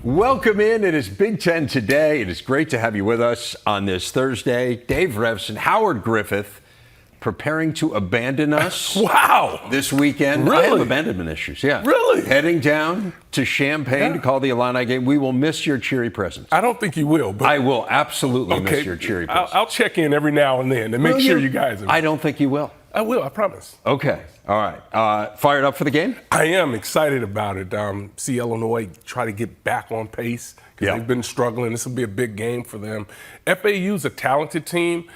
Welcome in. It is Big Ten today. It is great to have you with us on this Thursday. Dave Revson, Howard Griffith, preparing to abandon us. Wow. This weekend. Really? I have abandonment issues, yeah. Really? Heading down to Champaign to call the Illini game. We will miss your cheery presence. I don't think you will. But I will absolutely miss your cheery presence. I'll check in every now and then and make sure you guys are. I don't think you will. I will, I promise. Okay. All right. Fired up for the game? I am excited about it. See Illinois try to get back on pace because they've been struggling. This will be a big game for them. FAU's a talented team,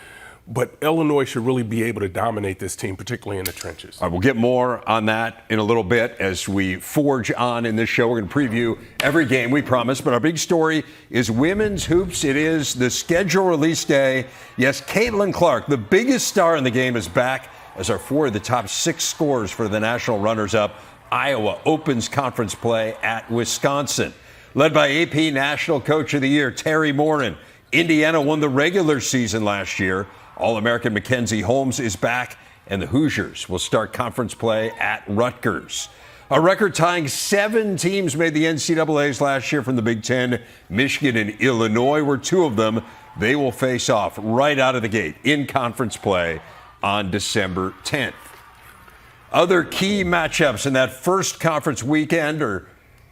but Illinois should really be able to dominate this team, particularly in the trenches. All right, we'll get more on that in a little bit as we forge on in this show. We're going to preview every game, we promise. But our big story is women's hoops. It is the schedule release day. Yes, Caitlin Clark, the biggest star in the game, is back as our four of the top 6 scorers for the national runners-up. Iowa opens conference play at Wisconsin. Led by AP National Coach of the Year, Terry Morin. Indiana won the regular season last year. All-American Mackenzie Holmes is back, and the Hoosiers will start conference play at Rutgers. A record-tying 7 teams made the NCAAs last year from the Big Ten. Michigan and Illinois were 2 of them. They will face off right out of the gate in conference play on December 10th. Other key matchups in that first conference weekend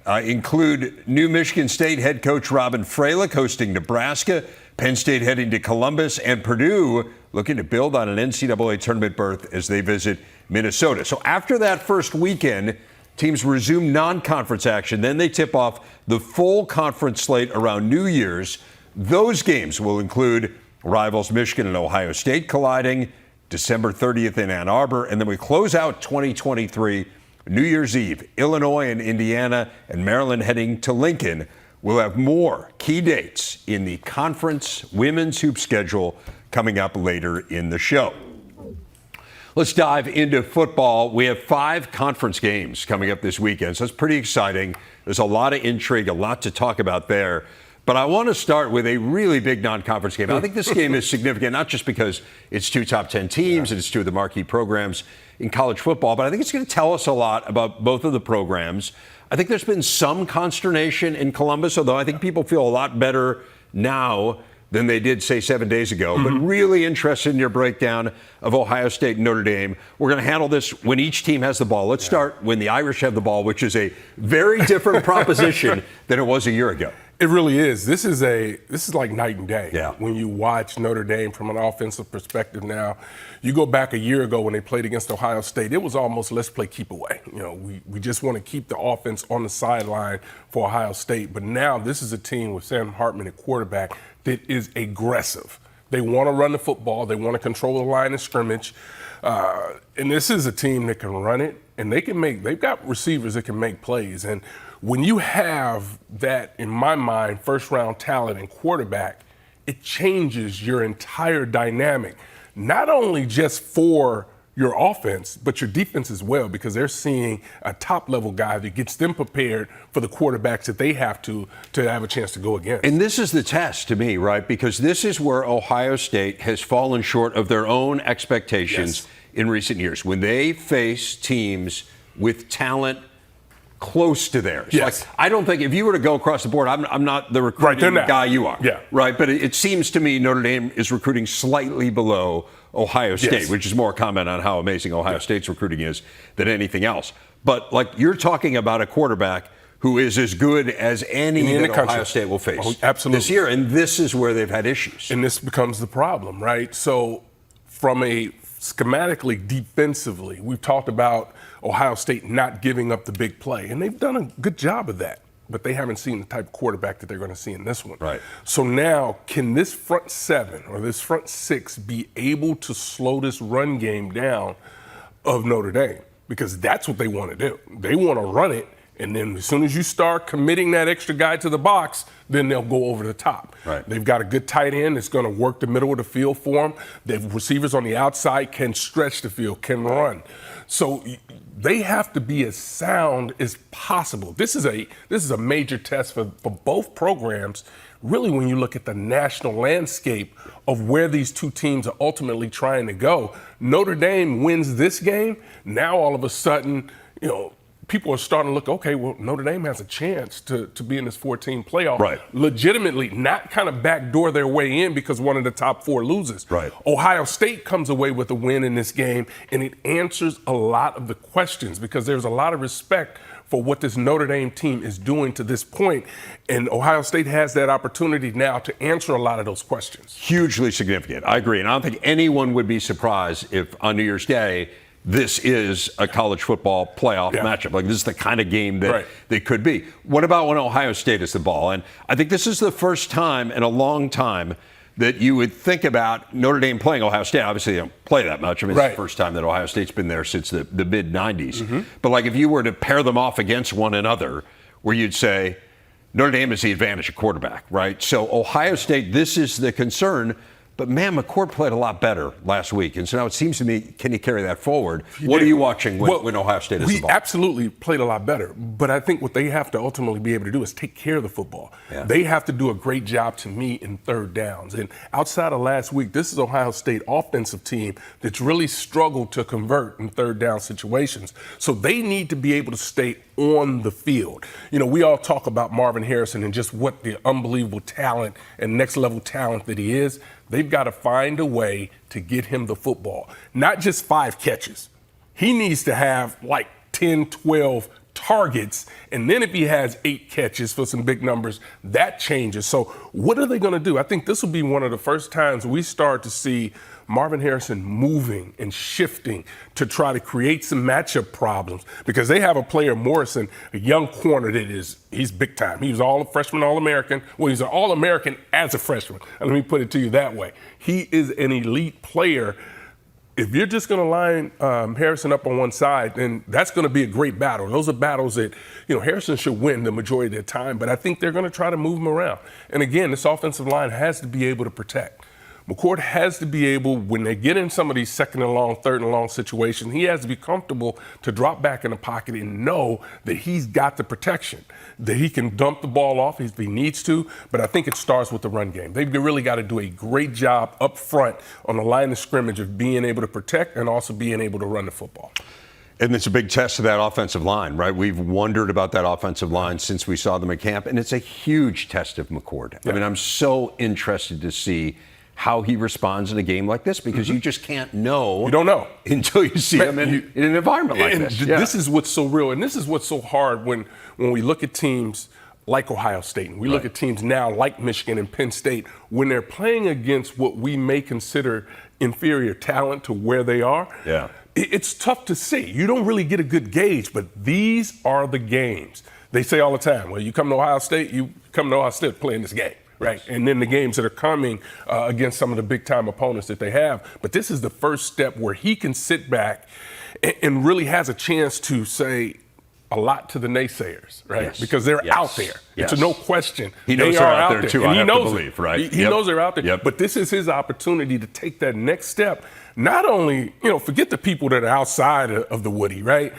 include New Michigan State head coach Robin Fralick hosting Nebraska, Penn State heading to Columbus, and Purdue looking to build on an NCAA tournament berth as they visit Minnesota. So after that first weekend, teams resume non-conference action. Then they tip off the full conference slate around New Year's. Those games will include rivals Michigan and Ohio State colliding December 30th in Ann Arbor. And then we close out 2023 New Year's Eve, Illinois and Indiana and Maryland heading to Lincoln. We'll have more key dates in the conference women's hoop schedule coming up later in the show. Let's dive into football. We have 5 conference games coming up this weekend, so it's pretty exciting. There's a lot of intrigue, a lot to talk about there. But I want to start with a really big non-conference game. I think this game is significant, not just because it's 2 top 10 teams and it's 2 of the marquee programs in college football, but I think it's going to tell us a lot about both of the programs. I think there's been some consternation in Columbus, although I think people feel a lot better now than they did, say, 7 days ago. But really interested in your breakdown of Ohio State and Notre Dame. We're going to handle this when each team has the ball. Let's start when the Irish have the ball, which is a very different proposition than it was a year ago. It really is. This is like night and day. Yeah. When you watch Notre Dame from an offensive perspective now, you go back a year ago when they played against Ohio State, it was almost let's play keep away. You know, we just want to keep the offense on the sideline for Ohio State. But now this is a team with Sam Hartman at quarterback that is aggressive. They want to run the football. They want to control the line of scrimmage. And this is a team that can run it, and they've got receivers that can make plays. And when you have that, in my mind, first-round talent and quarterback, it changes your entire dynamic, not only just for your offense, but your defense as well, because they're seeing a top-level guy that gets them prepared for the quarterbacks that they have to have a chance to go against. And this is the test to me, right? Because this is where Ohio State has fallen short of their own expectations in recent years. When they face teams with talent close to theirs. Yes. Like, I don't think if you were to go across the board, I'm not the recruiting guy you are. Yeah. Right. But it seems to me Notre Dame is recruiting slightly below Ohio State, which is more a comment on how amazing Ohio State's recruiting is than anything else. But like you're talking about a quarterback who is as good as any that Ohio State will face this year. And this is where they've had issues. And this becomes the problem, right? So from a schematically, defensively, we've talked about Ohio State not giving up the big play, and they've done a good job of that, but they haven't seen the type of quarterback that they're going to see in this one. Right. So now, can this front 7 or this front 6 be able to slow this run game down of Notre Dame? Because that's what they want to do. They want to run it, and then as soon as you start committing that extra guy to the box, then they'll go over the top. Right. They've got a good tight end that's going to work the middle of the field for them. The receivers on the outside can stretch the field, can run. So they have to be as sound as possible. This is a major test for both programs, really, when you look at the national landscape of where these two teams are ultimately trying to go. Notre Dame wins this game. Now all of a sudden, people are starting to look, okay, well, Notre Dame has a chance to be in this 14 playoff. Right. Legitimately, not kind of backdoor their way in because one of the top 4 loses. Right. Ohio State comes away with a win in this game, and it answers a lot of the questions because there's a lot of respect for what this Notre Dame team is doing to this point. And Ohio State has that opportunity now to answer a lot of those questions. Hugely significant. I agree. And I don't think anyone would be surprised if on New Year's Day, this is a college football playoff matchup. Like, this is the kind of game that they could be. What about when Ohio State is the ball? And I think this is the first time in a long time that you would think about Notre Dame playing Ohio State. Obviously, they don't play that much. I mean, it's the first time that Ohio State's been there since the mid-'90s. But, like, if you were to pair them off against one another, where you'd say Notre Dame is the advantage at quarterback, right? So Ohio State, this is the concern. But, man, McCord played a lot better last week. And so now it seems to me, can he carry that forward? What are you watching when Ohio State is the ball? We absolutely played a lot better. But I think what they have to ultimately be able to do is take care of the football. Yeah. They have to do a great job, to me, in third downs. And outside of last week, this is Ohio State offensive team that's really struggled to convert in third down situations. So they need to be able to stay on the field. You know, we all talk about Marvin Harrison and just what the unbelievable talent and next level talent that he is. They've got to find a way to get him the football. Not just 5 catches. He needs to have like 10, 12 targets. And then if he has 8 catches for some big numbers, that changes. So what are they going to do? I think this will be one of the first times we start to see Marvin Harrison moving and shifting to try to create some matchup problems because they have a player, Morrison, a young corner he's big time. He was freshman All-American. Well, he's an All-American as a freshman. Let me put it to you that way. He is an elite player. If you're just going to line Harrison up on one side, then that's going to be a great battle. Those are battles that, Harrison should win the majority of the time, but I think they're going to try to move him around. And again, this offensive line has to be able to protect. McCord has to be able, when they get in some of these second and long, third and long situations, he has to be comfortable to drop back in the pocket and know that he's got the protection, that he can dump the ball off if he needs to. But I think it starts with the run game. They've really got to do a great job up front on the line of scrimmage of being able to protect and also being able to run the football. And it's a big test of that offensive line, right? We've wondered about that offensive line since we saw them at camp, and it's a huge test of McCord. Yeah. I mean, I'm so interested to see how he responds in a game like this because you just can't know. You don't know. Until you see him in an environment like this. Yeah. This is what's so real, and this is what's so hard when we look at teams like Ohio State, and we look at teams now like Michigan and Penn State, when they're playing against what we may consider inferior talent to where they are. Yeah. It's tough to see. You don't really get a good gauge, but these are the games. They say all the time, well, you come to Ohio State playing this game. Right, and then the games that are coming against some of the big-time opponents that they have. But this is the first step where he can sit back and really has a chance to say a lot to the naysayers, right? Yes. Because they're out there. Yes. It's a no question. He knows they're out there, too, and I he knows to believe, right? He knows they're out there. Yep. But this is his opportunity to take that next step. Not only, forget the people that are outside of the Woody, right?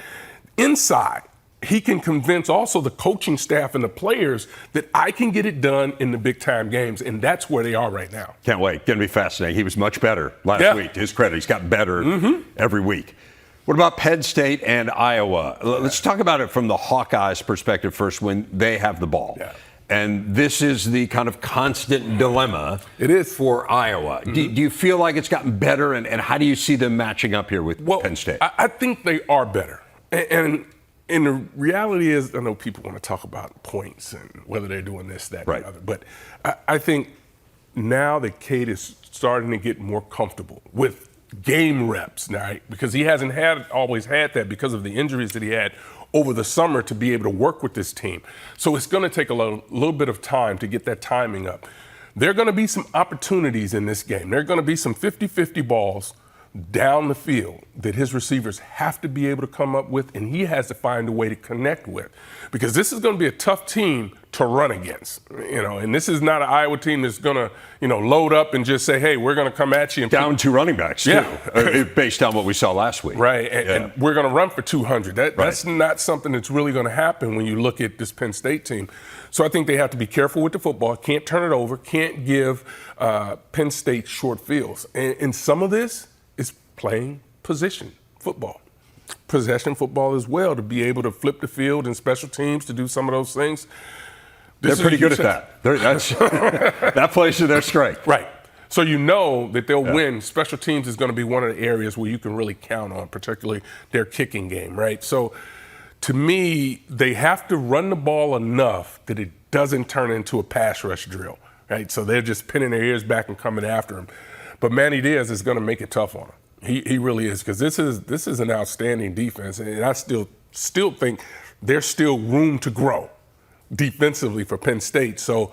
Inside. He can convince also the coaching staff and the players that I can get it done in the big-time games, and that's where they are right now. Can't wait. Going to be fascinating. He was much better last week. To his credit, he's gotten better every week. What about Penn State and Iowa? Let's talk about it from the Hawkeyes' perspective first when they have the ball. Yeah. And this is the kind of constant dilemma it is for Iowa. Do you feel like it's gotten better, and how do you see them matching up here with Penn State? I think they are better. And the reality is, I know people want to talk about points and whether they're doing this, that, and the other. But I think now that Cade is starting to get more comfortable with game reps, right? Because he hasn't always had that because of the injuries that he had over the summer to be able to work with this team. So it's going to take a little bit of time to get that timing up. There are going to be some opportunities in this game. There are going to be some 50-50 balls down the field that his receivers have to be able to come up with, and he has to find a way to connect with, because this is going to be a tough team to run against, and this is not an Iowa team that's going to, load up and just say, hey, we're going to come at you. And down 2 running backs, too, based on what we saw last week. Right, and we're going to run for 200. That's not something that's really going to happen when you look at this Penn State team. So I think they have to be careful with the football, can't turn it over, can't give Penn State short fields. And some of this is playing position football. possession football as well, to be able to flip the field and special teams to do some of those things. They're pretty good at that. That plays to their strength. Right. So you know that they'll win. Special teams is going to be one of the areas where you can really count on, particularly their kicking game, right? So to me, they have to run the ball enough that it doesn't turn into a pass rush drill, right? So they're just pinning their ears back and coming after him. But Manny Diaz is going to make it tough on him. He really is, because this is an outstanding defense, and I still think there's still room to grow defensively for Penn State. So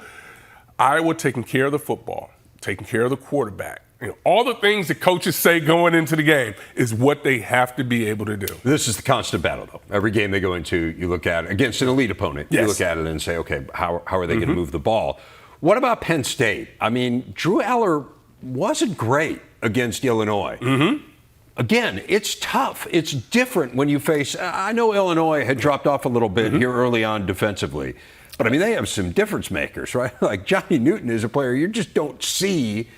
Iowa taking care of the football, taking care of the quarterback. You know, all the things that coaches say going into the game is what they have to be able to do. This is the constant battle, though. Every game they go into, you look at it against an elite opponent. Yes. You look at it and say, okay, how are they going to move the ball? What about Penn State? I mean, Drew Aller wasn't great against Illinois. Again, it's tough. It's different when you face. I know Illinois had dropped off a little bit here early on defensively, but I mean, they have some difference makers, right? Like Johnny Newton is a player you just don't see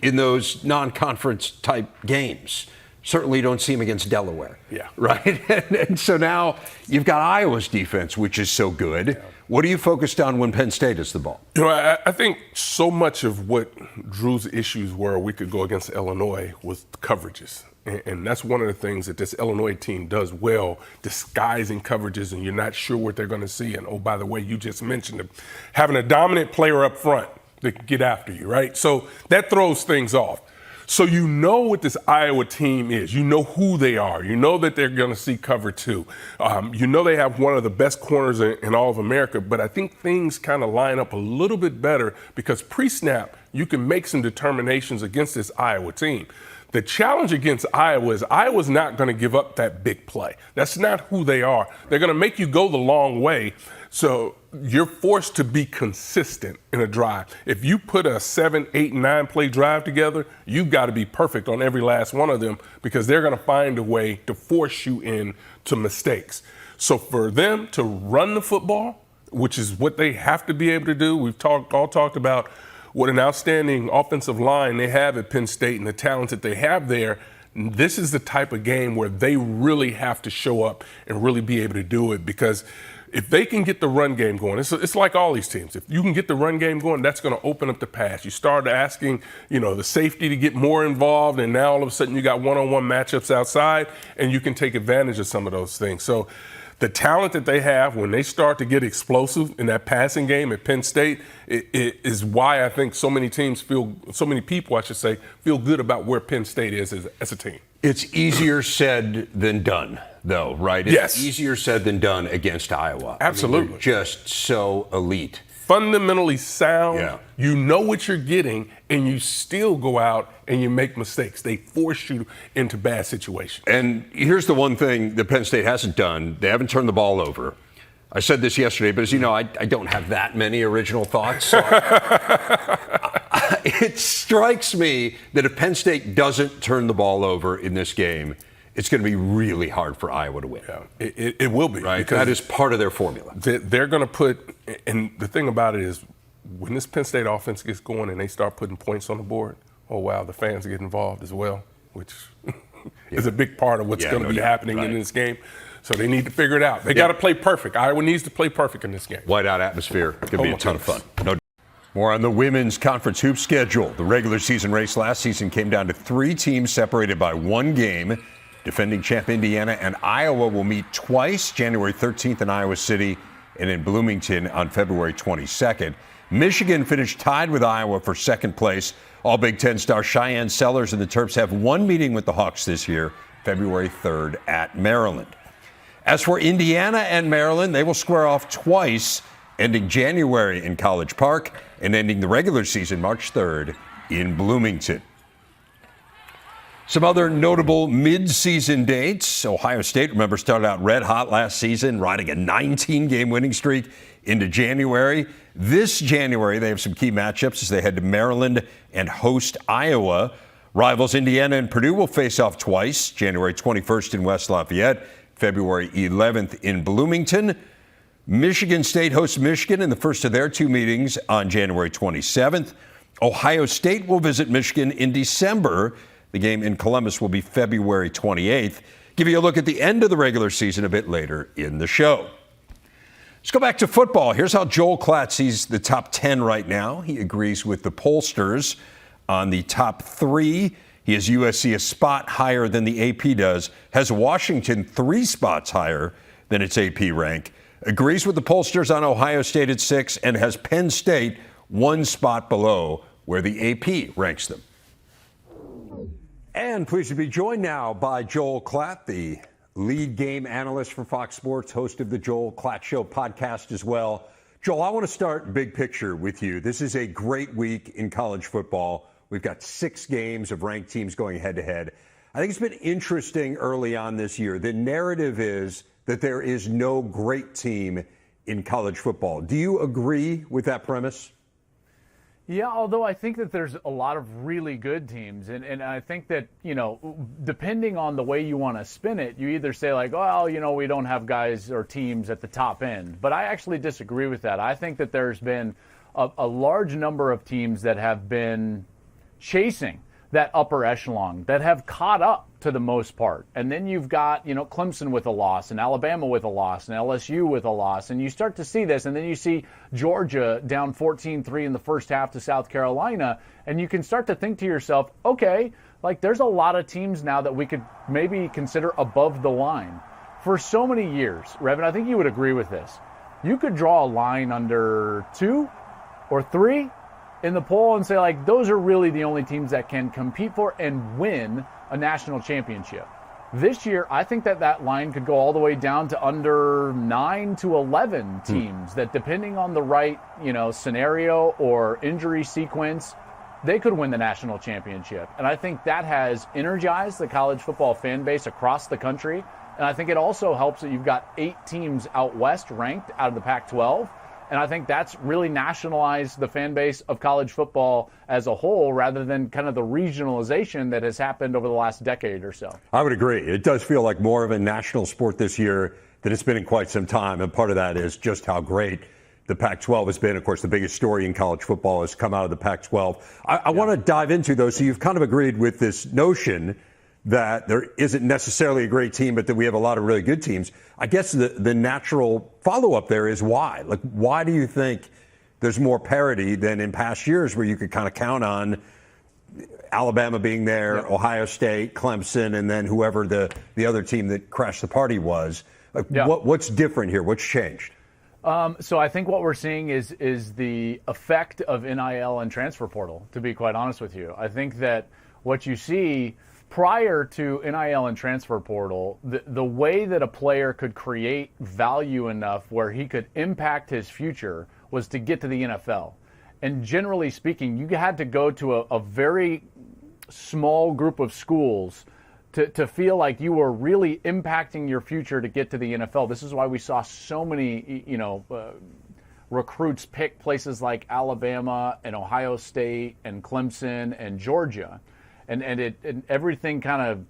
in those non-conference type games. Certainly you don't see him against Delaware. Yeah. Right? And so now you've got Iowa's defense, which is so good. Yeah. What are you focused on when Penn State has the ball? You know, I think so much of what Drew's issues were a week ago against Illinois was coverages. And that's one of the things that this Illinois team does well, disguising coverages, and you're not sure what they're going to see. And, oh, by the way, you just mentioned having a dominant player up front that can get after you, right? So that throws things off. So you know what this Iowa team is. You know who they are. You know that they're going to see cover two. You know they have one of the best corners in all of America. But I think things kind of line up a little bit better because pre-snap, you can make some determinations against this Iowa team. The challenge against Iowa is Iowa's not going to give up that big play. That's not who they are. They're going to make you go the long way. So you're forced to be consistent in a drive. If you put a 7, 8, 9 play drive together, you've got to be perfect on every last one of them because they're going to find a way to force you into mistakes. So for them to run the football, which is what they have to be able to do, we've all talked about what an outstanding offensive line they have at Penn State and the talent that they have there. This is the type of game where they really have to show up and really be able to do it because if they can get the run game going, it's like all these teams. If you can get the run game going, that's going to open up the pass. You start asking, the safety to get more involved, and now all of a sudden you got one-on-one matchups outside, and you can take advantage of some of those things. So the talent that they have when they start to get explosive in that passing game at Penn State it is why I think so many people feel good about where Penn State is as a team. It's easier said than done, though, right? It's yes. easier said than done against Iowa. Absolutely. I mean, they're just so elite. Fundamentally sound. You know what you're getting, and you still go out and you make mistakes. They force you into bad situations. And here's the one thing that Penn State hasn't done. They haven't turned the ball over. I said this yesterday, but as you know, I don't have that many original thoughts. So it strikes me that if Penn State doesn't turn the ball over in this game, it's going to be really hard for Iowa to win. Yeah, it will be. Right? Because that is part of their formula. They're going to put, and the thing about it is, when this Penn State offense gets going and they start putting points on the board, oh, wow, the fans get involved as well, which is a big part of what's going to be happening in this game. So they need to figure it out. They got to play perfect. Iowa needs to play perfect in this game. Whiteout atmosphere. It's going to be a ton of fun. No. More on the women's conference hoop schedule. The regular season race last season came down to 3 teams separated by 1 game. Defending champ Indiana and Iowa will meet twice, January 13th in Iowa City and in Bloomington on February 22nd. Michigan finished tied with Iowa for second place. All Big Ten star Cheyenne Sellers and the Terps have 1 meeting with the Hawks this year, February 3rd at Maryland. As for Indiana and Maryland, they will square off twice, ending January in College Park and ending the regular season March 3rd in Bloomington. Some other notable mid-season dates. Ohio State, remember, started out red hot last season, riding a 19-game winning streak into January. This January, they have some key matchups as they head to Maryland and host Iowa. Rivals Indiana and Purdue will face off twice, January 21st in West Lafayette, February 11th in Bloomington. Michigan State hosts Michigan in the first of their 2 meetings on January 27th. Ohio State will visit Michigan in December. The game in Columbus will be February 28th. Give you a look at the end of the regular season a bit later in the show. Let's go back to football. Here's how Joel Klatt sees the top 10 right now. He agrees with the pollsters on the top 3. He has USC a spot higher than the AP does, has Washington 3 spots higher than its AP rank, agrees with the pollsters on Ohio State at 6, and has Penn State 1 spot below where the AP ranks them. And pleased to be joined now by Joel Klatt, the lead game analyst for Fox Sports, host of the Joel Klatt Show podcast as well. Joel, I want to start big picture with you. This is a great week in college football. We've got 6 games of ranked teams going head-to-head. I think it's been interesting early on this year. The narrative is that there is no great team in college football. Do you agree with that premise? Yeah, although I think that there's a lot of really good teams. And I think that, depending on the way you want to spin it, you either say like, well, we don't have guys or teams at the top end. But I actually disagree with that. I think that there's been a large number of teams that have been chasing that upper echelon, that have caught up to the most part. And then you've got, Clemson with a loss, and Alabama with a loss, and LSU with a loss. And you start to see this, and then you see Georgia down 14-3 in the first half to South Carolina, and you can start to think to yourself, okay, like there's a lot of teams now that we could maybe consider above the line. For so many years, Revan, I think you would agree with this. You could draw a line under 2 or 3 in the poll and say, like, those are really the only teams that can compete for and win a national championship. This year, I think that line could go all the way down to under 9 to 11 teams that, depending on the right, scenario or injury sequence, they could win the national championship. And I think that has energized the college football fan base across the country. And I think it also helps that you've got 8 teams out west ranked out of the Pac-12. And I think that's really nationalized the fan base of college football as a whole, rather than kind of the regionalization that has happened over the last decade or so. I would agree. It does feel like more of a national sport this year than it's been in quite some time. And part of that is just how great the Pac-12 has been. Of course, the biggest story in college football has come out of the Pac-12. I want to dive into those. So you've kind of agreed with this notion that there isn't necessarily a great team, but that we have a lot of really good teams. I guess the natural follow-up there is why? Like, why do you think there's more parity than in past years where you could kind of count on Alabama being there, yep, Ohio State, Clemson, and then whoever the other team that crashed the party was? Like, yeah, what's different here? What's changed? So I think what we're seeing is the effect of NIL and transfer portal, to be quite honest with you. I think that what you see prior to NIL and transfer portal, the way that a player could create value enough where he could impact his future was to get to the NFL. And generally speaking, you had to go to a very small group of schools to feel like you were really impacting your future to get to the NFL. This is why we saw so many, recruits pick places like Alabama and Ohio State and Clemson and Georgia. And everything kind of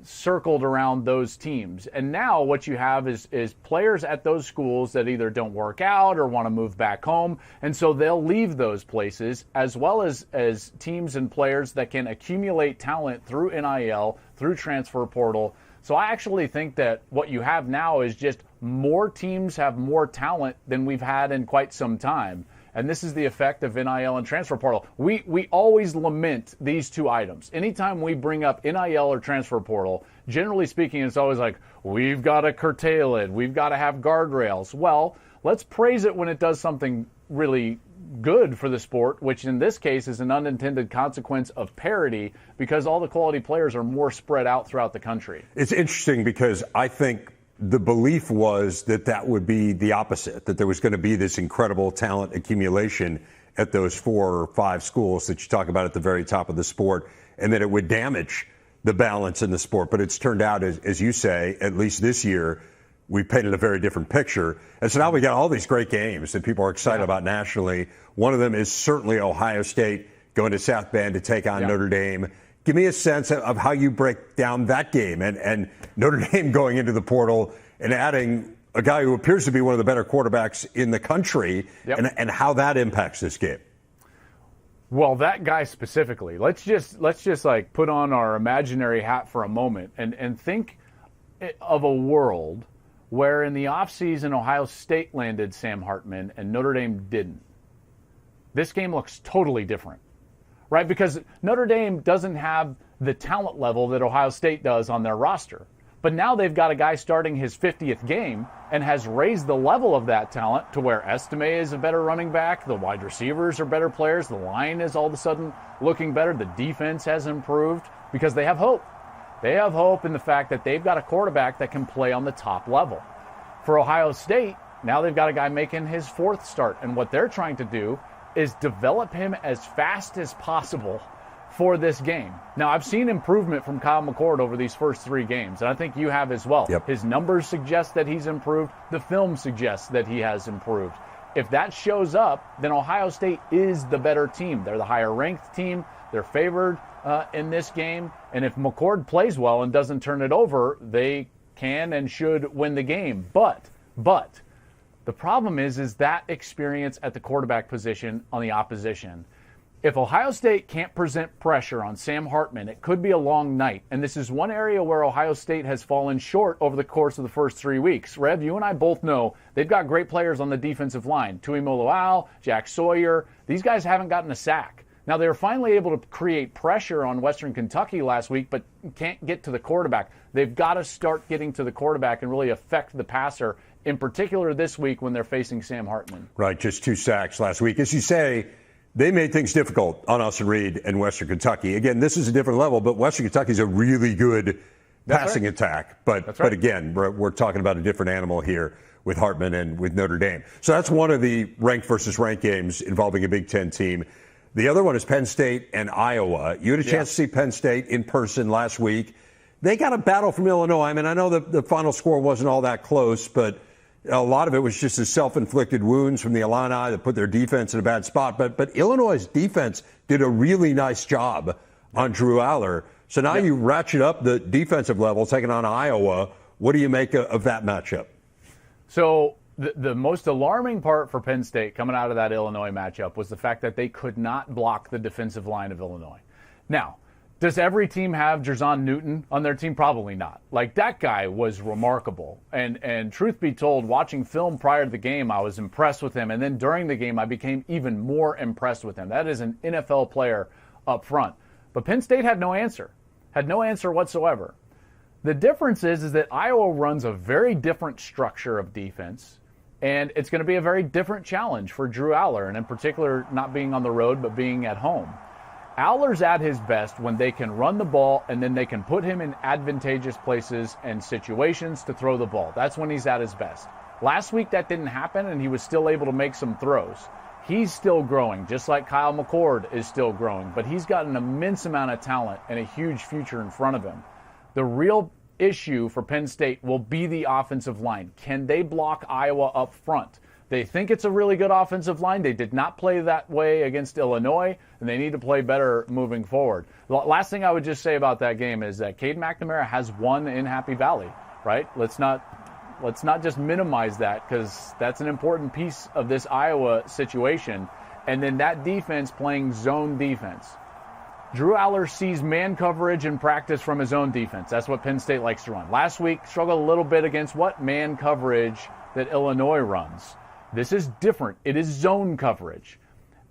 circled around those teams. And now what you have is players at those schools that either don't work out or want to move back home. And so they'll leave those places, as well as teams and players that can accumulate talent through NIL, through transfer portal. So I actually think that what you have now is just more teams have more talent than we've had in quite some time. And this is the effect of NIL and transfer portal. We always lament these 2 items. Anytime we bring up NIL or transfer portal, generally speaking, it's always like, we've got to curtail it. We've got to have guardrails. Well, let's praise it when it does something really good for the sport, which in this case is an unintended consequence of parity, because all the quality players are more spread out throughout the country. It's interesting because I think the belief was that would be the opposite, that there was going to be this incredible talent accumulation at those 4 or 5 schools that you talk about at the very top of the sport, and that it would damage the balance in the sport. But it's turned out, as you say, at least this year, we painted a very different picture. And so now we got all these great games that people are excited about nationally. One of them is certainly Ohio State going to South Bend to take on Notre Dame. Give me a sense of how you break down that game and Notre Dame going into the portal and adding a guy who appears to be one of the better quarterbacks in the country, and how that impacts this game. Well, that guy specifically, let's just like put on our imaginary hat for a moment and think of a world where in the offseason Ohio State landed Sam Hartman and Notre Dame didn't, this game looks totally different, right? Because Notre Dame doesn't have the talent level that Ohio State does on their roster. But now they've got a guy starting his 50th game and has raised the level of that talent to where Estime is a better running back, the wide receivers are better players, the line is all of a sudden looking better, the defense has improved because they have hope. They have hope in the fact that they've got a quarterback that can play on the top level. For Ohio State, now they've got a guy making his 4th start, and what they're trying to do is develop him as fast as possible for this game. Now, I've seen improvement from Kyle McCord over these first 3 games, and I think you have as well. Yep. His numbers suggest that he's improved. The film suggests that he has improved. If that shows up, then Ohio State is the better team. They're the higher-ranked team. They're favored in this game. And if McCord plays well and doesn't turn it over, they can and should win the game. But the problem is that experience at the quarterback position on the opposition. If Ohio State can't present pressure on Sam Hartman, it could be a long night. And this is one area where Ohio State has fallen short over the course of the first 3 weeks. Rev, you and I both know they've got great players on the defensive line. Tui Moloau, Jack Sawyer. These guys haven't gotten a sack. Now, they were finally able to create pressure on Western Kentucky last week, but can't get to the quarterback. They've got to start getting to the quarterback and really affect the passer, in particular this week when they're facing Sam Hartman. Right, just 2 sacks last week. As you say, they made things difficult on Austin Reed and Western Kentucky. Again, this is a different level, but Western Kentucky is a really good passing attack. But again, we're talking about a different animal here with Hartman and with Notre Dame. So that's one of the ranked versus ranked games involving a Big Ten team. The other one is Penn State and Iowa. You had a chance to see Penn State in person last week. They got a battle from Illinois. I mean, I know the final score wasn't all that close, but a lot of it was just the self-inflicted wounds from the Illini that put their defense in a bad spot. But Illinois' defense did a really nice job on Drew Aller. So now you ratchet up the defensive level, taking on Iowa. What do you make of that matchup? So the most alarming part for Penn State coming out of that Illinois matchup was the fact that they could not block the defensive line of Illinois. Now, does every team have Jerzon Newton on their team? Probably not. Like, that guy was remarkable. And truth be told, watching film prior to the game, I was impressed with him. And then during the game, I became even more impressed with him. That is an NFL player up front. But Penn State had no answer whatsoever. The difference is that Iowa runs a very different structure of defense. And it's going to be a very different challenge for Drew Aller, and in particular, not being on the road, but being at home. Aller's at his best when they can run the ball and then they can put him in advantageous places and situations to throw the ball. That's when he's at his best. Last week that didn't happen, and he was still able to make some throws. He's still growing, just like Kyle McCord is still growing, but he's got an immense amount of talent and a huge future in front of him. The real issue for Penn State will be the offensive line. Can they block Iowa up front? They think it's a really good offensive line. They did not play that way against Illinois, and they need to play better moving forward. The last thing I would just say about that game is that Cade McNamara has won in Happy Valley, right? Let's not just minimize that, because that's an important piece of this Iowa situation. And then that defense playing zone defense. Drew Aller sees man coverage in practice from his own defense. That's what Penn State likes to run. Last week, struggled a little bit against what man coverage that Illinois runs. This is different. It is zone coverage.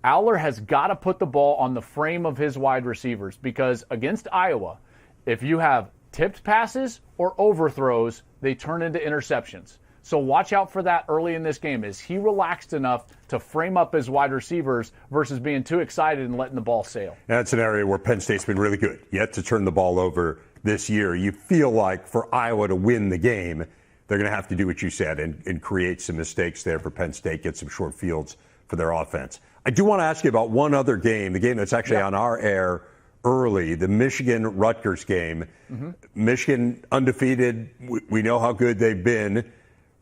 Aller has got to put the ball on the frame of his wide receivers, because against Iowa, if you have tipped passes or overthrows, they turn into interceptions. So watch out for that early in this game. Is he relaxed enough to frame up his wide receivers versus being too excited and letting the ball sail? That's an area where Penn State's been really good, yet to turn the ball over this year. You feel like for Iowa to win the game, they're going to have to do what you said and create some mistakes there for Penn State, get some short fields for their offense. I do want to ask you about one other game, the game that's actually on our air early, the Michigan-Rutgers game. Mm-hmm. Michigan undefeated. We know how good they've been.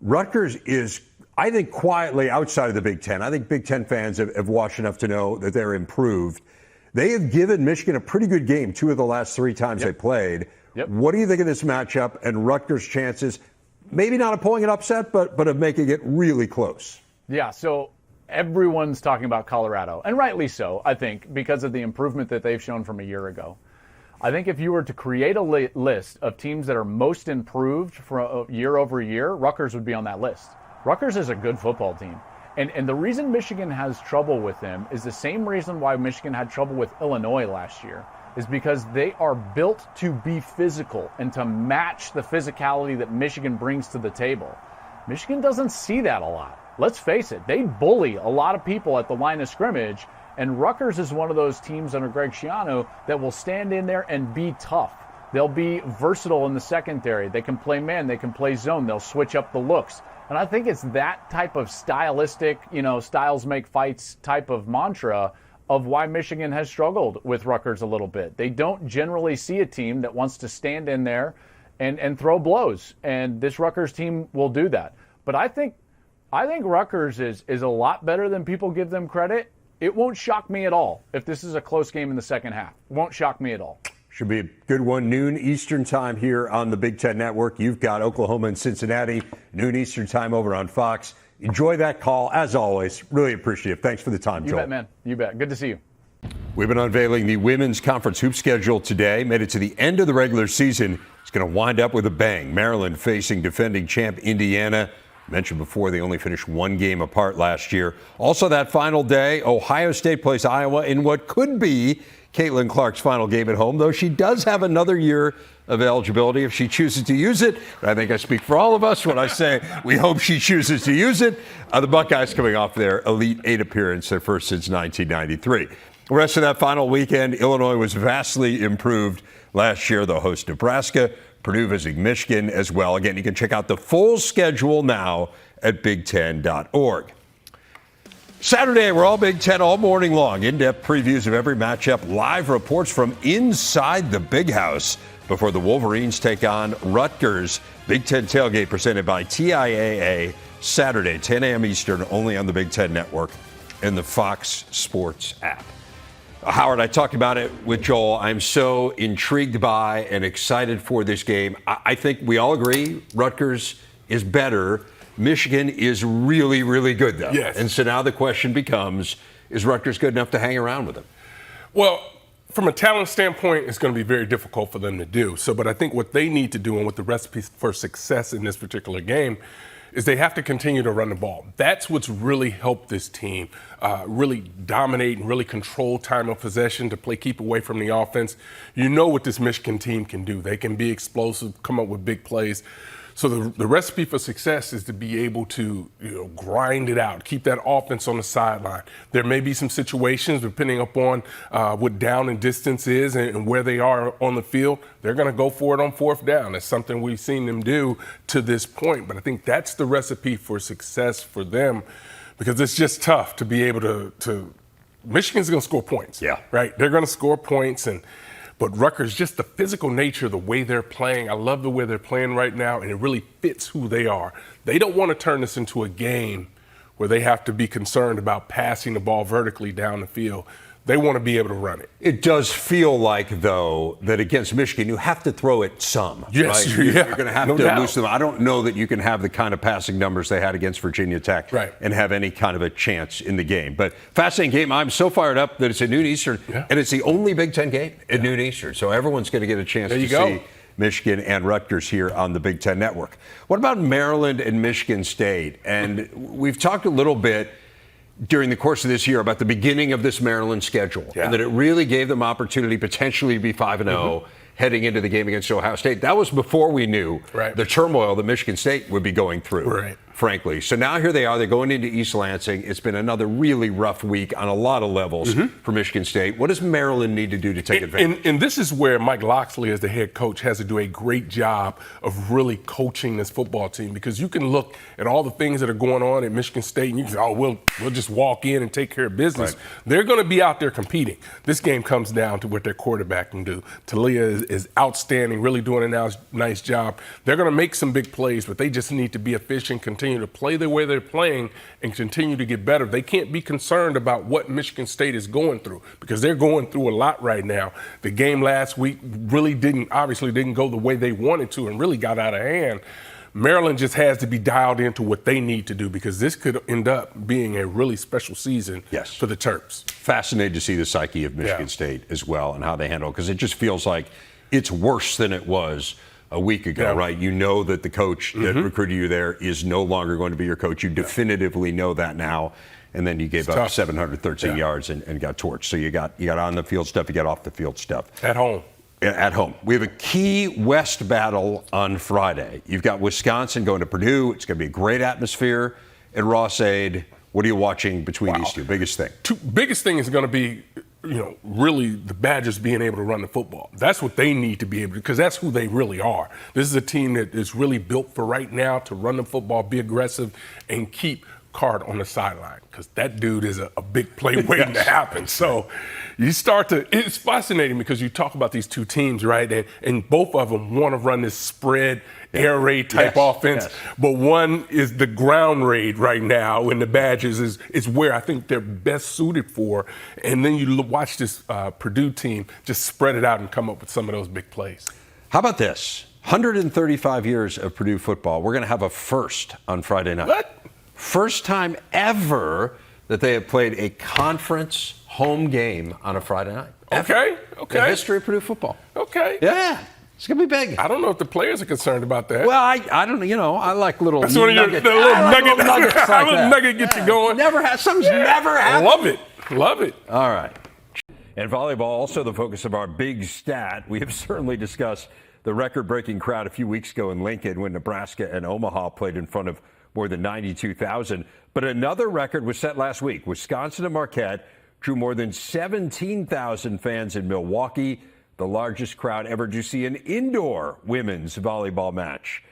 Rutgers is, I think, quietly outside of the Big Ten. I think Big Ten fans have watched enough to know that they're improved. They have given Michigan a pretty good game 2 of the last 3 times they played. Yep. What do you think of this matchup and Rutgers' chances, maybe not of pulling an upset, but of making it really close? Yeah, so everyone's talking about Colorado, and rightly so, I think, because of the improvement that they've shown from a year ago. I think if you were to create a list of teams that are most improved from year over year, Rutgers would be on that list. Rutgers is a good football team. And the reason Michigan has trouble with them is the same reason why Michigan had trouble with Illinois last year, is because they are built to be physical and to match the physicality that Michigan brings to the table. Michigan doesn't see that a lot. Let's face it, they bully a lot of people at the line of scrimmage, and Rutgers is one of those teams under Greg Schiano that will stand in there and be tough. They'll be versatile in the secondary. They can play man, they can play zone, they'll switch up the looks. And I think it's that type of stylistic, styles make fights type of mantra of why Michigan has struggled with Rutgers a little bit. They don't generally see a team that wants to stand in there and throw blows. And this Rutgers team will do that. But I think Rutgers is a lot better than people give them credit. It won't shock me at all if this is a close game in the second half. It won't shock me at all. Should be a good one, noon Eastern time here on the Big Ten Network. You've got Oklahoma and Cincinnati, noon Eastern time over on Fox. Enjoy that call, as always. Really appreciate it. Thanks for the time, Joel. You bet, man. You bet. Good to see you. We've been unveiling the women's conference hoop schedule today. Made it to the end of the regular season. It's going to wind up with a bang. Maryland facing defending champ Indiana. Mentioned before, they only finished one game apart last year. Also that final day, Ohio State plays Iowa in what could be Caitlin Clark's final game at home, though she does have another year of eligibility if she chooses to use it. But I think I speak for all of us when I say we hope she chooses to use it. The Buckeyes coming off their Elite Eight appearance, their first since 1993. The rest of that final weekend, Illinois was vastly improved last year. They'll host Nebraska, Purdue visiting Michigan as well. Again, you can check out the full schedule now at big10.org. Saturday, we're all Big Ten all morning long. In-depth previews of every matchup, live reports from inside the Big House before the Wolverines take on Rutgers. Big Ten Tailgate presented by TIAA, Saturday, 10 a.m. Eastern, only on the Big Ten Network and the Fox Sports app. Howard, I talked about it with Joel. I'm so intrigued by and excited for this game. I think we all agree Rutgers is better. Michigan is really, really good, though. Yes. And so now the question becomes, is Rutgers good enough to hang around with them? Well, from a talent standpoint, it's going to be very difficult for them to do. But I think what they need to do and what the recipe for success in this particular game is they have to continue to run the ball. That's what's really helped this team really dominate and really control time of possession to keep away from the offense. You know what this Michigan team can do. They can be explosive, come up with big plays. So the recipe for success is to be able to grind it out, keep that offense on the sideline. There may be some situations, depending upon what down and distance is and where they are on the field, they're going to go for it on fourth down. That's something we've seen them do to this point. But I think that's the recipe for success for them, because it's just tough to be able to Michigan's going to score points. Yeah. Right? They're going to score points. But Rutgers, just the physical nature, the way they're playing, I love the way they're playing right now, and it really fits who they are. They don't want to turn this into a game where they have to be concerned about passing the ball vertically down the field. They want to be able to run it. It does feel like, though, that against Michigan, you have to throw it some. Yes, right? yeah. You're going to have No to doubt. loosen them. I don't know that you can have the kind of passing numbers they had against Virginia Tech and have any kind of a chance in the game. But fascinating game. I'm so fired up that it's at noon Eastern, and it's the only Big Ten game at noon Eastern. So everyone's going to get a chance to see Michigan and Rutgers here on the Big Ten Network. What about Maryland and Michigan State? And we've talked a little bit during the course of this year about the beginning of this Maryland schedule, and that it really gave them opportunity potentially to be 5-0 heading into the game against Ohio State. That was before we knew the turmoil that Michigan State would be going through, frankly. So now here they are. They're going into East Lansing. It's been another really rough week on a lot of levels for Michigan State. What does Maryland need to do to take advantage? And this is where Mike Locksley, as the head coach, has to do a great job of really coaching this football team, because you can look at all the things that are going on at Michigan State and you can say, we'll just walk in and take care of business. They're going to be out there competing. This game comes down to what their quarterback can do. Talia is outstanding, really doing a nice job. They're going to make some big plays, but they just need to be efficient, continue to play the way they're playing, and continue to get better. They can't be concerned about what Michigan State is going through, because they're going through a lot right now. The game last week really obviously didn't go the way they wanted to and really got out of hand. Maryland just has to be dialed into what they need to do because this could end up being a really special season for the Terps. Fascinated to see the psyche of Michigan State as well and how they handle it, because it just feels like it's worse than it was a week ago, right? You know that the coach that recruited you there is no longer going to be your coach. You definitively know that now. And then you gave up 713 yards and got torched. So you got on the field stuff, you got off the field stuff. At home. At home. We have a key West battle on Friday. You've got Wisconsin going to Purdue. It's going to be a great atmosphere at Ross-Ade. What are you watching between these two? Biggest thing? Biggest thing is going to be, really the Badgers being able to run the football. That's what they need to be able to, because that's who they really are. This is a team that is really built for right now to run the football, be aggressive, and keep Card on the sideline, because that dude is a big play waiting to happen. So you start to, it's fascinating because you talk about these two teams, right? And both of them want to run this spread, air raid type offense. But one is the ground raid right now, and the Badgers is where I think they're best suited for. And then you watch this Purdue team just spread it out and come up with some of those big plays. How about this? 135 years of Purdue football. We're going to have a first on Friday night. What? First time ever that they have played a conference home game on a Friday night. Okay. The history of Purdue football. Okay. Yeah. It's going to be big. I don't know if the players are concerned about that. Well, I don't, I like little nuggets. Little nuggets like that. Little nugget get you going. Something's never happened. Love it. All right. And volleyball, also the focus of our big stat. We have certainly discussed the record-breaking crowd a few weeks ago in Lincoln when Nebraska and Omaha played in front of more than 92,000. But another record was set last week. Wisconsin and Marquette drew more than 17,000 fans in Milwaukee, the largest crowd ever to see an indoor women's volleyball match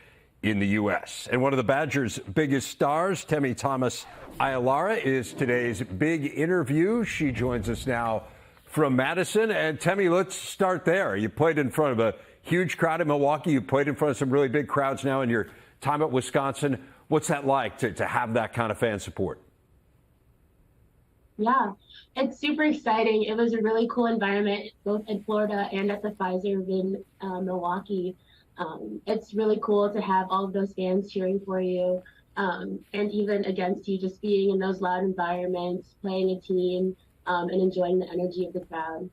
in the U.S. And one of the Badgers' biggest stars, Temi Thomas-Ailara, is today's big interview. She joins us now from Madison. And Temi, let's start there. You played in front of a huge crowd in Milwaukee. You played in front of some really big crowds now in your time at Wisconsin. What's that like to have that kind of fan support? Yeah, it's super exciting. It was a really cool environment, both in Florida and at the Pfizer in Milwaukee. It's really cool to have all of those fans cheering for you, and even against you, just being in those loud environments, playing a team, and enjoying the energy of the crowd.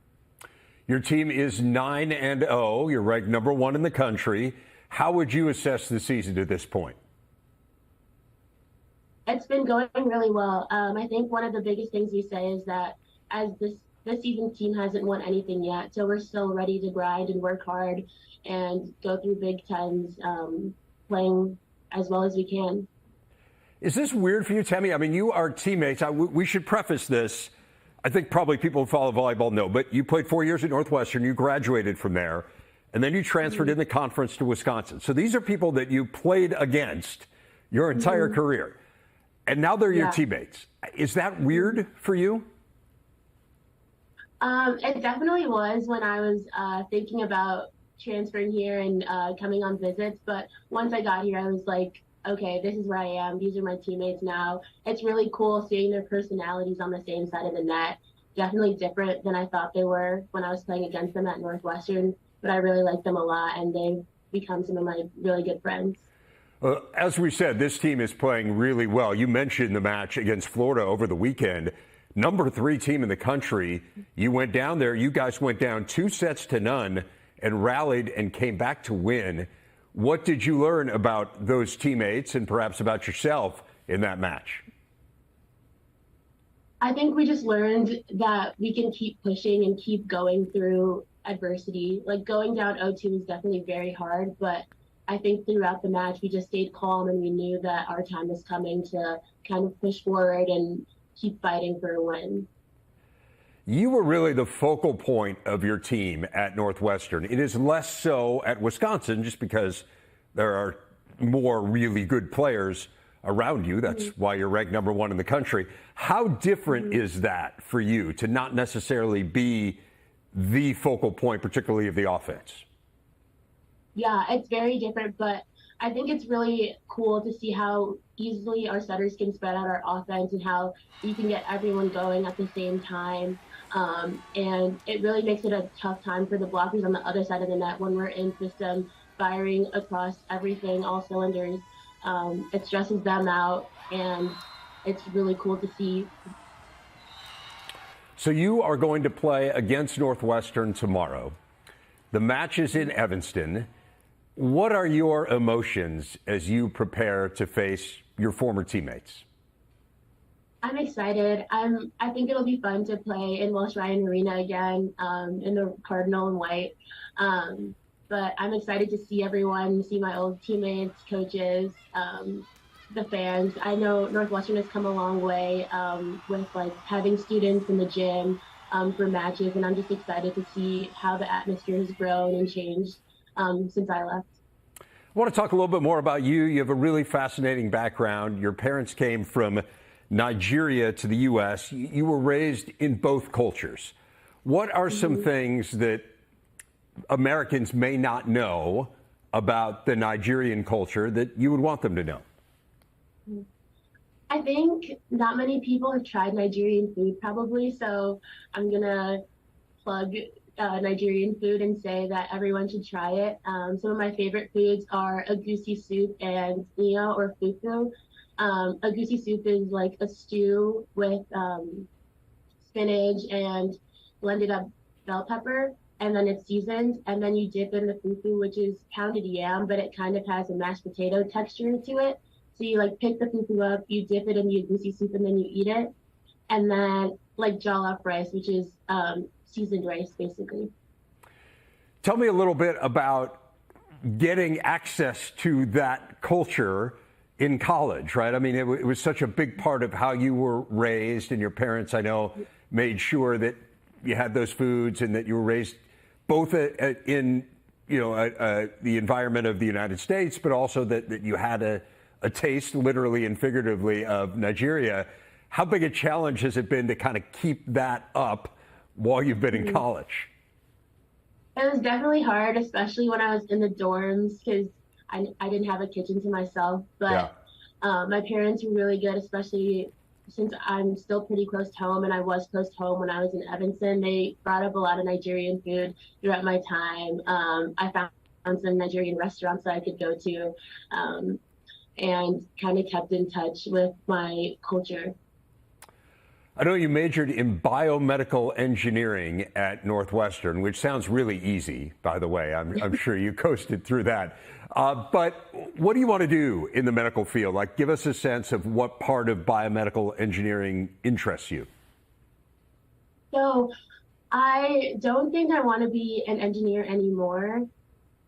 Your team is 9-0. You're ranked number 1 in the country. How would you assess the season to this point? It's been going really well. I think one of the biggest things we say is that as this season's team hasn't won anything yet, so we're still ready to grind and work hard and go through Big Tens, playing as well as we can. Is this weird for you, Temi? I mean, you are teammates. We should preface this. I think probably people who follow volleyball know, but you played 4 years at Northwestern. You graduated from there, and then you transferred in the conference to Wisconsin. So these are people that you played against your entire career. And now they're your teammates. Is that weird for you? It definitely was when I was thinking about transferring here and coming on visits. But once I got here, I was like, okay, this is where I am. These are my teammates now. It's really cool seeing their personalities on the same side of the net. Definitely different than I thought they were when I was playing against them at Northwestern. But I really like them a lot, and they've become some of my really good friends. As we said, this team is playing really well. You mentioned the match against Florida over the weekend. Number 3 team in the country. You went down there. You guys went down 2-0 and rallied and came back to win. What did you learn about those teammates and perhaps about yourself in that match? I think we just learned that we can keep pushing and keep going through adversity. Like going down 0-2 was definitely very hard, but I think throughout the match, we just stayed calm and we knew that our time was coming to kind of push forward and keep fighting for a win. You were really the focal point of your team at Northwestern. It is less so at Wisconsin just because there are more really good players around you. That's why you're ranked number 1 in the country. How different is that for you to not necessarily be the focal point, particularly of the offense? Yeah, it's very different, but I think it's really cool to see how easily our setters can spread out our offense and how you can get everyone going at the same time. And it really makes it a tough time for the blockers on the other side of the net when we're in system, firing across everything, all cylinders. it stresses them out, and it's really cool to see. So you are going to play against Northwestern tomorrow. The match is in Evanston. What are your emotions as you prepare to face your former teammates? I'm excited. I think it'll be fun to play in Welsh Ryan Arena again, in the Cardinal and white. But I'm excited to see everyone, see my old teammates, coaches, the fans. I know Northwestern has come a long way with like having students in the gym for matches, and I'm just excited to see how the atmosphere has grown and changed since I left. I want to talk a little bit more about you. You have a really fascinating background. Your parents came from Nigeria to the U.S. You were raised in both cultures. What are some things that Americans may not know about the Nigerian culture that you would want them to know? I think not many people have tried Nigerian food probably, so I'm going to plug Nigerian food and say that everyone should try it. Some of my favorite foods are egusi soup and iyo or fufu. Egusi soup is like a stew with spinach and blended up bell pepper, and then it's seasoned, and then you dip in the fufu, which is pounded yam, but it kind of has a mashed potato texture to it. So you like pick the fufu up, you dip it in the egusi soup, and then you eat it. And then like jollof rice, which is seasoned rice, basically. Tell me a little bit about getting access to that culture in college, right? I mean, it was such a big part of how you were raised, and your parents, I know, made sure that you had those foods and that you were raised both in, the environment of the United States, but also that you had a taste, literally and figuratively, of Nigeria. How big a challenge has it been to kind of keep that up while you've been in college? It was definitely hard, especially when I was in the dorms, because I didn't have a kitchen to myself. But my parents were really good, especially since I'm still pretty close to home, and I was close to home when I was in Evanston. They brought up a lot of Nigerian food throughout my time. I found some Nigerian restaurants that I could go to, and kind of kept in touch with my culture. I know you majored in biomedical engineering at Northwestern, which sounds really easy, by the way. I'm sure you coasted through that. But what do you want to do in the medical field? Like, give us a sense of what part of biomedical engineering interests you. So I don't think I want to be an engineer anymore.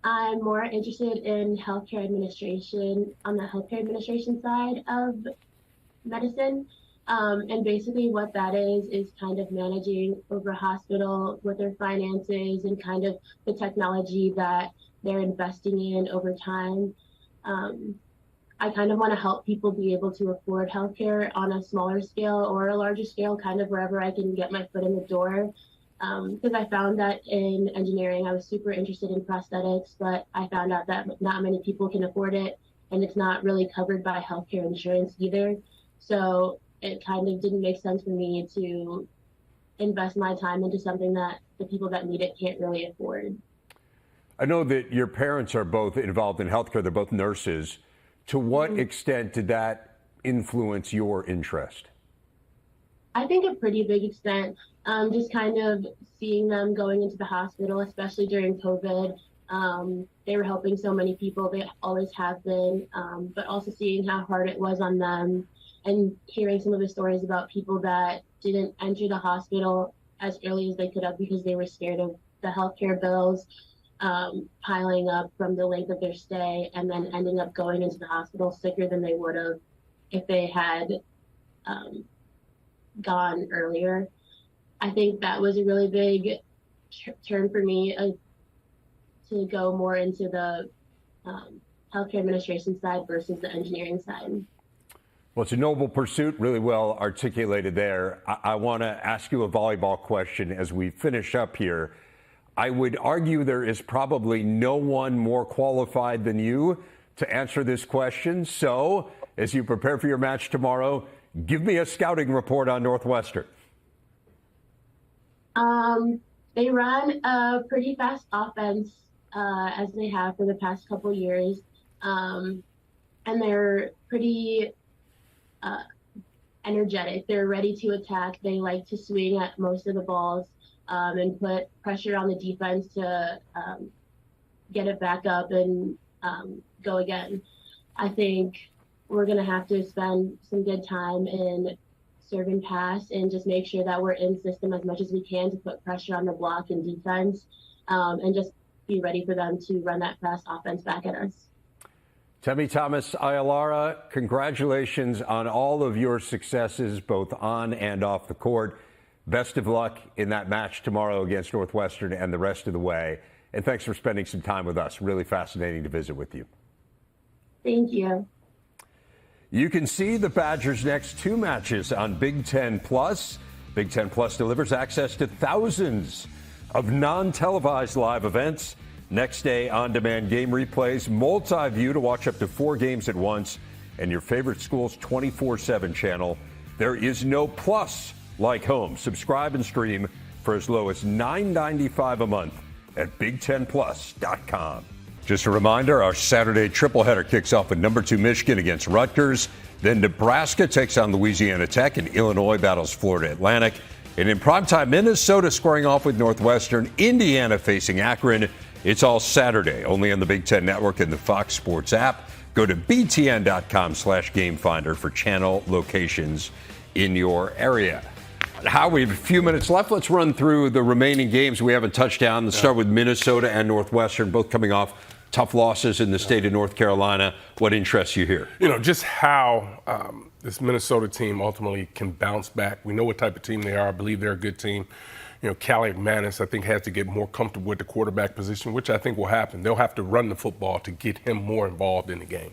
I'm more interested in healthcare administration, on the healthcare administration side of medicine. And basically what that is kind of managing over a hospital with their finances and kind of the technology that they're investing in over time. I kind of want to help people be able to afford healthcare on a smaller scale or a larger scale, kind of wherever I can get my foot in the door. Because I found that in engineering, I was super interested in prosthetics, but I found out that not many people can afford it, and it's not really covered by healthcare insurance either. So it kind of didn't make sense for me to invest my time into something that the people that need it can't really afford. I know that your parents are both involved in healthcare. They're both nurses. To what extent did that influence your interest? I think a pretty big extent. Just kind of seeing them going into the hospital, especially during COVID. They were helping so many people. They always have been, but also seeing how hard it was on them and hearing some of the stories about people that didn't enter the hospital as early as they could have because they were scared of the healthcare bills piling up from the length of their stay, and then ending up going into the hospital sicker than they would have if they had gone earlier. I think that was a really big turn for me to go more into the healthcare administration side versus the engineering side. Well, it's a noble pursuit, really well articulated there. I want to ask you a volleyball question as we finish up here. I would argue there is probably no one more qualified than you to answer this question. So, as you prepare for your match tomorrow, give me a scouting report on Northwestern. They run a pretty fast offense, as they have for the past couple years. and they're pretty energetic. They're ready to attack. They like to swing at most of the balls and put pressure on the defense to get it back up and go again. I think we're going to have to spend some good time in serve and pass and just make sure that we're in system as much as we can to put pressure on the block and defense and just be ready for them to run that fast offense back at us. Temi Thomas-Ailara, congratulations on all of your successes, both on and off the court. Best of luck in that match tomorrow against Northwestern and the rest of the way. And thanks for spending some time with us. Really fascinating to visit with you. Thank you. You can see the Badgers' next 2 matches on Big Ten Plus. Big Ten Plus delivers access to thousands of non-televised live events. Next day, on-demand game replays, multi-view to watch up to 4 games at once, and your favorite school's 24/7 channel. There is no plus like home. Subscribe and stream for as low as $9.95 a month at BigTenPlus.com. Just a reminder, our Saturday tripleheader kicks off with number 2 Michigan against Rutgers. Then Nebraska takes on Louisiana Tech, and Illinois battles Florida Atlantic. And in primetime, Minnesota squaring off with Northwestern, Indiana facing Akron. It's all Saturday, only on the Big Ten Network and the Fox Sports app. Go to btn.com/gamefinder for channel locations in your area. How we have a few minutes left. Let's run through the remaining games we haven't touched on. Let's start with Minnesota and Northwestern, both coming off tough losses in the state of North Carolina. What interests you here? Just how this Minnesota team ultimately can bounce back. We know what type of team they are. I believe they're a good team. Callie McManus, I think, has to get more comfortable with the quarterback position, which I think will happen. They'll have to run the football to get him more involved in the game.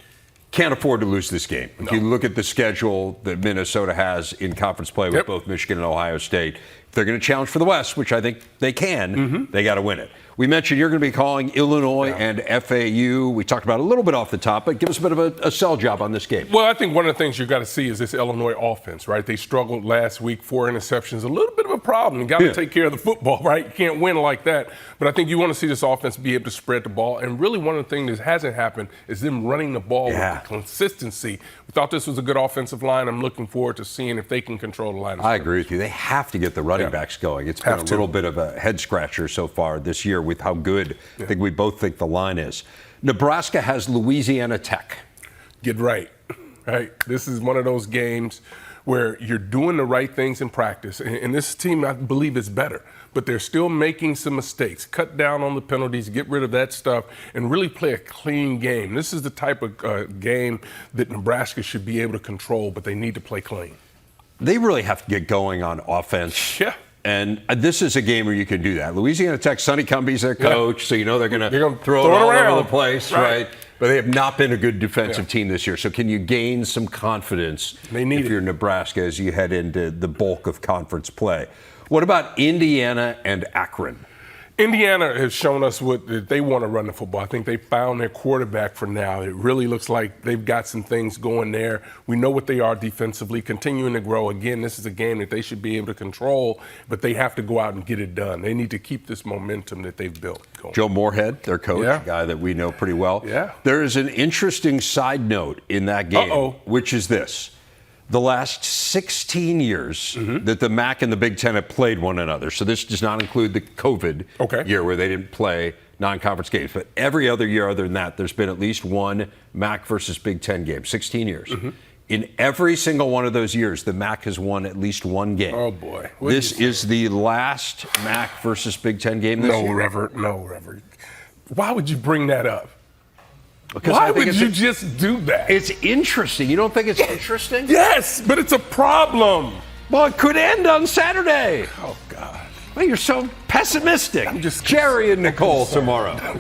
Can't afford to lose this game. If you look at the schedule that Minnesota has in conference play with both Michigan and Ohio State, if they're going to challenge for the West, which I think they can, they got to win it. We mentioned you're going to be calling Illinois and FAU. We talked about it a little bit off the top, but give us a bit of a sell job on this game. Well, I think one of the things you've got to see is this Illinois offense, right? They struggled last week, 4 interceptions, a little bit of a problem. You got to take care of the football, right? You can't win like that. But I think you want to see this offense be able to spread the ball. And really one of the things that hasn't happened is them running the ball with the consistency. We thought this was a good offensive line. I'm looking forward to seeing if they can control the line. I agree with you. They have to get the running backs going. It's been a little bit of a head scratcher so far this year with how good I think we both think the line is. Nebraska has Louisiana Tech. Get right. This is one of those games where you're doing the right things in practice. And this team, I believe, is better. But they're still making some mistakes. Cut down on the penalties, get rid of that stuff, and really play a clean game. This is the type of game that Nebraska should be able to control, but they need to play clean. They really have to get going on offense. Yeah. And this is a game where you can do that. Louisiana Tech, Sonny Cumbie's their coach, so you know they're going to throw it all over the place, right? But they have not been a good defensive team this year. So can you gain some confidence if you're Nebraska as you head into the bulk of conference play? What about Indiana and Akron? Indiana has shown us what they want to run the football. I think they found their quarterback for now. It really looks like they've got some things going there. We know what they are defensively, continuing to grow. Again, this is a game that they should be able to control, but they have to go out and get it done. They need to keep this momentum that they've built going. Joe Moorhead, their coach, a guy that we know pretty well. There is an interesting side note in that game, which is this. The last 16 years that the MAC and the Big Ten have played one another. So this does not include the COVID year where they didn't play non-conference games. But every other year other than that, there's been at least one MAC versus Big Ten game, 16 years. In every single one of those years, the MAC has won at least one game. Oh, boy. This is the last MAC versus Big Ten game this year? No, Reverend. Why would you bring that up? Because why would you just do that? It's interesting. You don't think it's interesting? Yes, but it's a problem. Well, it could end on Saturday. Oh, God. Well, you're so pessimistic. I'm just Jerry and Nicole tomorrow.